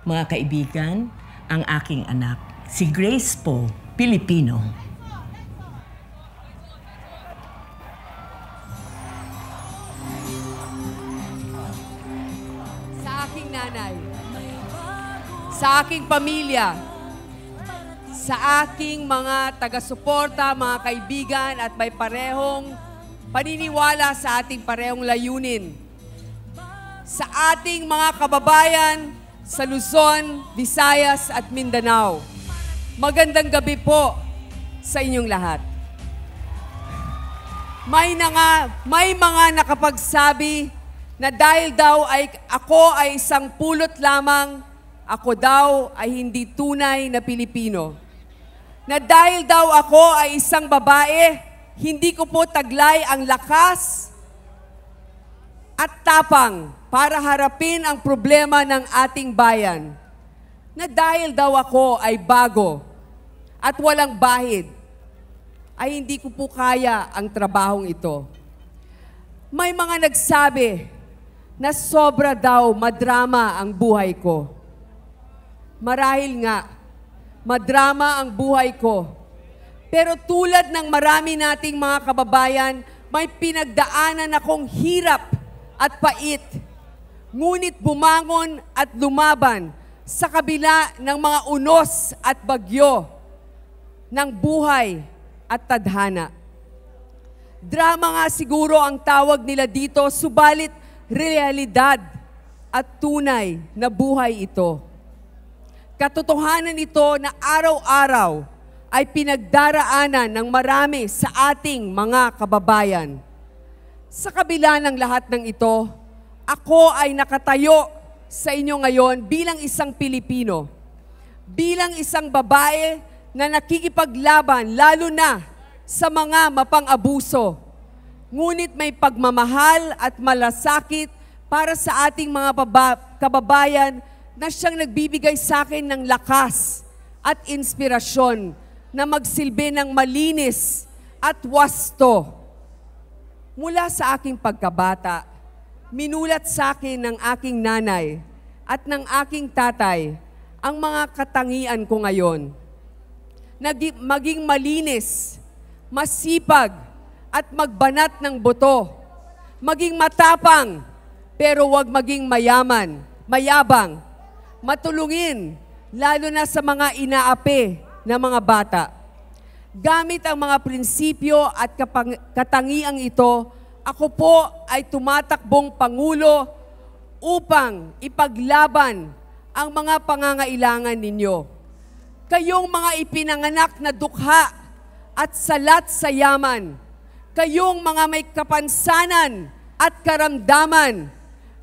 Mga kaibigan, ang aking anak, si Grace Po, Pilipino. Sa aking nanay, sa aking pamilya, sa aking mga taga-suporta, mga kaibigan at may parehong paniniwala sa ating parehong layunin. Sa ating mga kababayan sa Luzon, Visayas at Mindanao. Magandang gabi po sa inyong lahat. May mga nakapagsabi na dahil daw ako ay isang pulot lamang, ako daw ay hindi tunay na Pilipino. Na dahil daw ako ay isang babae, hindi ko po taglay ang lakas at tapang para harapin ang problema ng ating bayan. Na dahil daw ako ay bago at walang bahid, ay hindi ko po kaya ang trabahong ito. May mga nagsabi na sobra daw madrama ang buhay ko. Marahil nga, madrama ang buhay ko. Pero tulad ng marami nating mga kababayan, may pinagdaanan akong hirap at pait. Ngunit bumangon at lumaban sa kabila ng mga unos at bagyo ng buhay at tadhana. Drama nga siguro ang tawag nila dito, subalit realidad at tunay na buhay ito. Katotohanan ito na araw-araw ay pinagdaraanan ng marami sa ating mga kababayan. Sa kabila ng lahat ng ito, ako ay nakatayo sa inyo ngayon bilang isang Pilipino, bilang isang babae na nakikipaglaban lalo na sa mga mapang-abuso. Ngunit may pagmamahal at malasakit para sa ating mga kababayan na siyang nagbibigay sa akin ng lakas at inspirasyon na magsilbi ng malinis at wasto. Mula sa aking pagkabata, minulat sa akin ng aking nanay at ng aking tatay ang mga katangian ko ngayon. Maging malinis, masipag, at magbanat ng buto. Maging matapang, pero huwag maging mayabang. Matulungin, lalo na sa mga inaapi na mga bata. Gamit ang mga prinsipyo at katangiang ito, ako po ay tumatakbong Pangulo upang ipaglaban ang mga pangangailangan ninyo. Kayong mga ipinanganak na dukha at salat sa yaman. Kayong mga may kapansanan at karamdaman.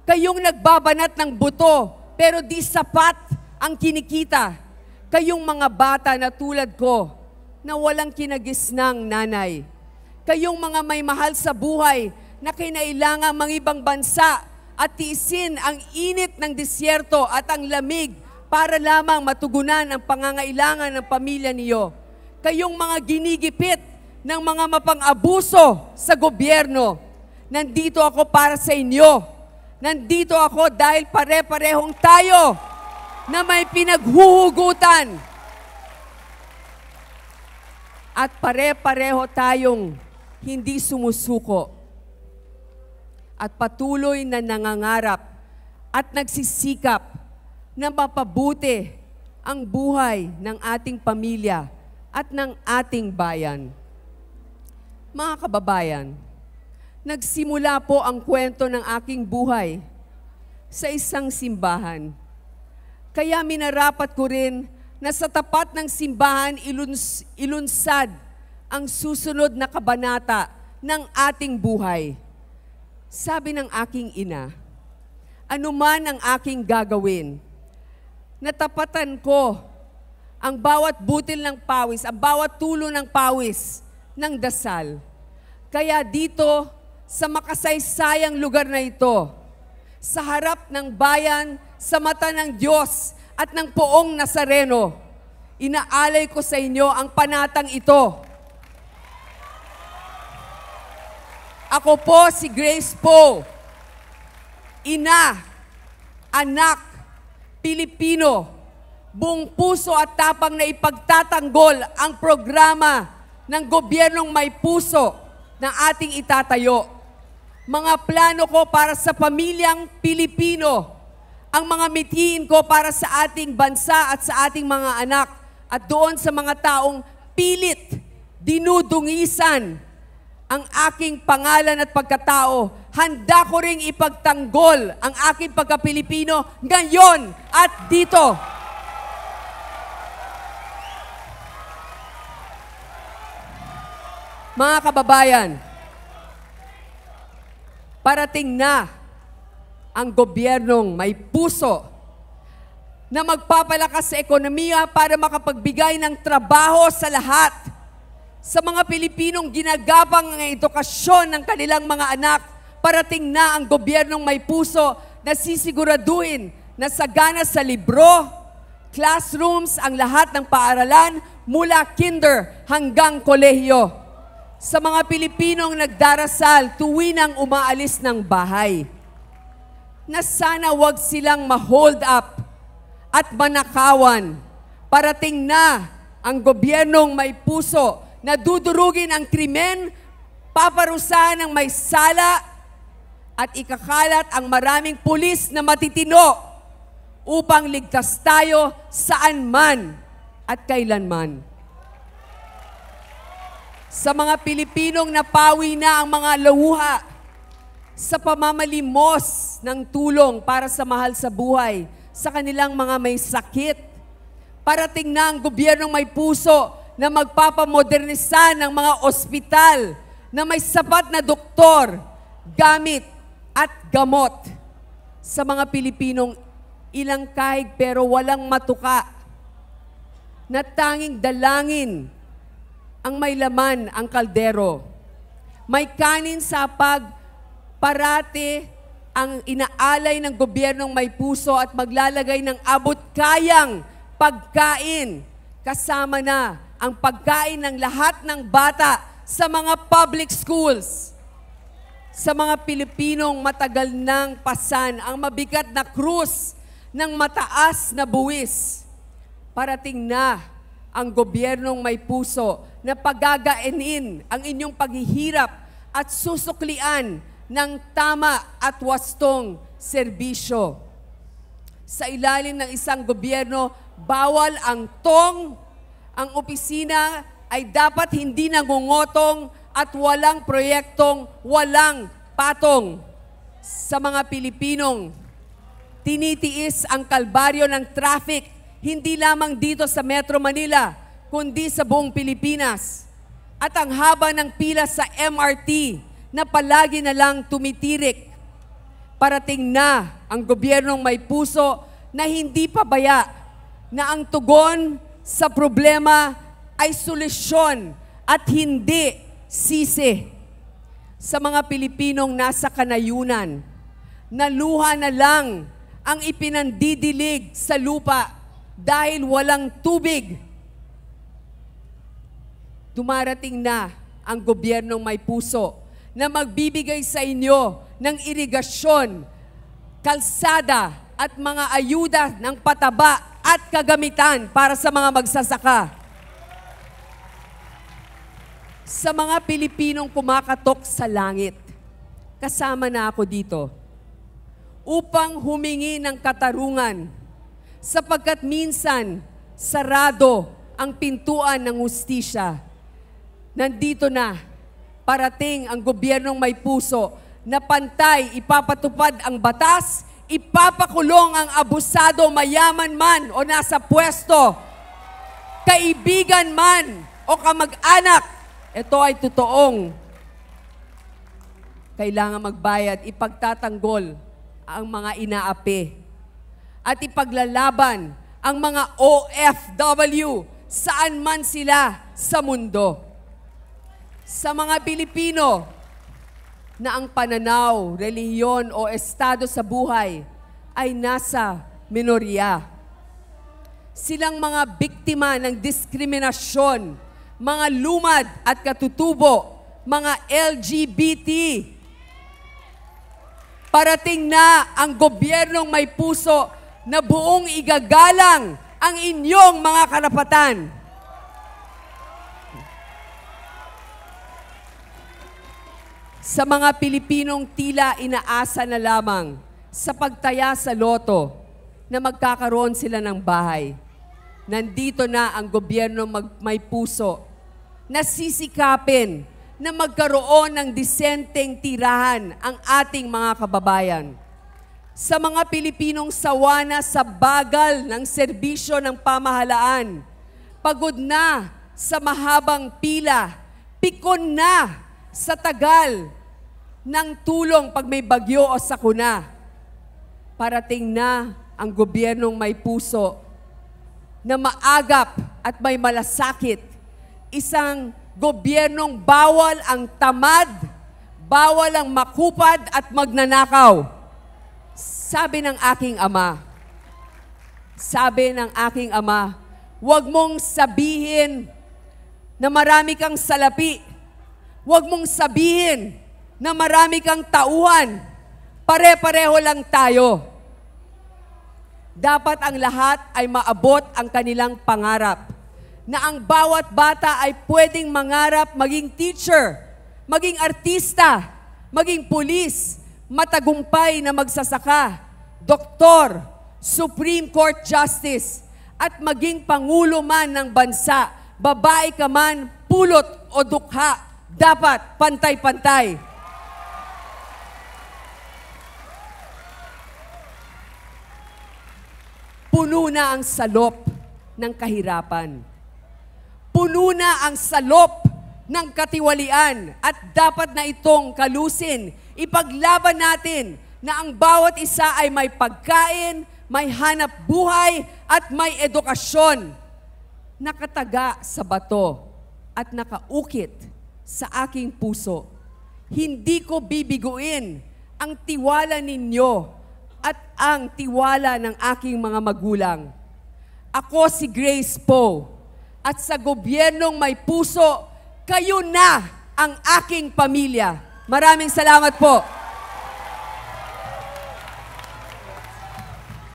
Kayong nagbabanat ng buto pero di sapat ang kinikita. Kayong mga bata na tulad ko na walang kinagisnang nanay. Kayong mga may mahal sa buhay na kinailangang mangibang bansa at tiisin ang init ng disyerto at ang lamig para lamang matugunan ang pangangailangan ng pamilya niyo. Kayong mga ginigipit ng mga mapang-abuso sa gobyerno. Nandito ako para sa inyo. Nandito ako dahil pare-parehong tayo na may pinaghuhugutan. At pare-pareho tayong hindi sumusuko at patuloy na nangangarap at nagsisikap na mapabuti ang buhay ng ating pamilya at ng ating bayan. Mga kababayan, nagsimula po ang kwento ng aking buhay sa isang simbahan. Kaya minarapat ko rin na sa tapat ng simbahan ilunsad ang susunod na kabanata ng ating buhay. Sabi ng aking ina, anuman ang aking gagawin, natapatan ko ang bawat butil ng pawis, ang bawat tulo ng pawis ng dasal. Kaya dito, sa makasaysayang lugar na ito, sa harap ng bayan, sa mata ng Diyos at ng poong Nazareno, inaalay ko sa inyo ang panatang ito. Ako po si Grace Po, ina, anak, Pilipino, buong puso at tapang na ipagtatanggol ang programa ng gobyernong may puso na ating itatayo. Mga plano ko para sa pamilyang Pilipino, ang mga mithiin ko para sa ating bansa at sa ating mga anak, at doon sa mga taong pilit, dinudungisan ang aking pangalan at pagkatao. Handa ko ring ipagtanggol ang aking pagka-Pilipino ngayon at dito. Mga kababayan, parating na ang gobyernong may puso na magpapalakas sa ekonomiya para makapagbigay ng trabaho sa lahat. Sa mga Pilipinong ginagapang ang edukasyon ng kanilang mga anak, parating na ang gobyernong may puso na sisiguraduhin na sagana sa libro, classrooms ang lahat ng paaralan mula kinder hanggang kolehiyo. Sa mga Pilipinong nagdarasal tuwinang umaalis ng bahay, na sana wag silang ma-hold up at manakawan. Parating na ang gobyernong may puso na dudurugin ang krimen, paparusahan ng may sala, at ikakalat ang maraming pulis na matitino upang ligtas tayo saan man at kailanman. Sa mga Pilipinong napawi na ang mga luha sa pamamalimos ng tulong para sa mahal sa buhay, sa kanilang mga may sakit, parating na ang gobyernong may puso na magpapamodernisa ng mga ospital na may sapat na doktor, gamit at gamot. Sa mga Pilipinong ilang kahig pero walang matuka, na tanging dalangin ang may laman ang kaldero. May kanin sa parati ang inaalay ng gobyernong may puso at maglalagay ng abot-kayang pagkain, kasama na ang pagkain ng lahat ng bata sa mga public schools. Sa mga Pilipinong matagal nang pasan ang mabigat na krus ng mataas na buwis, parating na ang gobyernong may puso na pagagainin ang inyong paghihirap at susuklian ng tama at wastong serbisyo. Sa ilalim ng isang gobyerno, bawal ang tong, ang opisina ay dapat hindi nangungotong at walang proyektong walang patong. Sa mga Pilipinong tinitiis ang kalbaryo ng traffic, hindi lamang dito sa Metro Manila, kundi sa buong Pilipinas. At ang haba ng pila sa MRT na palagi na lang tumitirik. Parating na ang gobyernong may puso na hindi pabaya na ang tugon sa problema ay solusyon at hindi sisi. Sa mga Pilipinong nasa kanayunan, na luha na lang ang ipinandidilig sa lupa dahil walang tubig, dumarating na ang gobyernong may puso na magbibigay sa inyo ng irigasyon, kalsada at mga ayuda ng pataba at kagamitan para sa mga magsasaka. Sa mga Pilipinong kumakatok sa langit, kasama na ako dito, upang humingi ng katarungan, sapagkat minsan sarado ang pintuan ng hustisya. Nandito na, parating ang gobyernong may puso na pantay ipapatupad ang batas, ipapakulong ang abusado, mayaman man o nasa pwesto, kaibigan man o kamag-anak. Ito ay totoong kailangan magbayad, ipagtatanggol ang mga inaapi at ipaglalaban ang mga OFW saan man sila sa mundo. Sa mga Pilipino na ang pananaw, relihiyon o estado sa buhay ay nasa minorya. Silang mga biktima ng diskriminasyon, mga lumad at katutubo, mga LGBT. Parating na ang gobyernong may puso na buong igagalang ang inyong mga karapatan. Sa mga Pilipinong tila inaasa na lamang sa pagtaya sa loto na magkakaroon sila ng bahay, nandito na ang gobyerno may puso na sisikapin na magkaroon ng disenteng tirahan ang ating mga kababayan. Sa mga Pilipinong sawa na sa bagal ng serbisyo ng pamahalaan, pagod na sa mahabang pila, pikon na sa tagal ng tulong pag may bagyo o sakuna. Parating na ang gobyernong may puso na maagap at may malasakit. Isang gobyernong bawal ang tamad, bawal ang makupad at magnanakaw. Sabi ng aking ama, huwag mong sabihin na marami kang salapi. Huwag mong sabihin na marami kang tauhan. Pare-pareho lang tayo. Dapat ang lahat ay maabot ang kanilang pangarap. Na ang bawat bata ay pwedeng mangarap maging teacher, maging artista, maging pulis, matagumpay na magsasaka, doktor, Supreme Court Justice, at maging pangulo man ng bansa, babae ka man, pulot o dukha, dapat pantay-pantay. Puno na ang salop ng kahirapan. Puno na ang salop ng katiwalian at dapat na itong kalusin. Ipaglaban natin na ang bawat isa ay may pagkain, may hanap buhay at may edukasyon. Nakataga sa bato at nakaukit sa aking puso. Hindi ko bibiguin ang tiwala ninyo at ang tiwala ng aking mga magulang. Ako si Grace Poe at sa gobyernong may puso, kayo na ang aking pamilya. Maraming salamat po.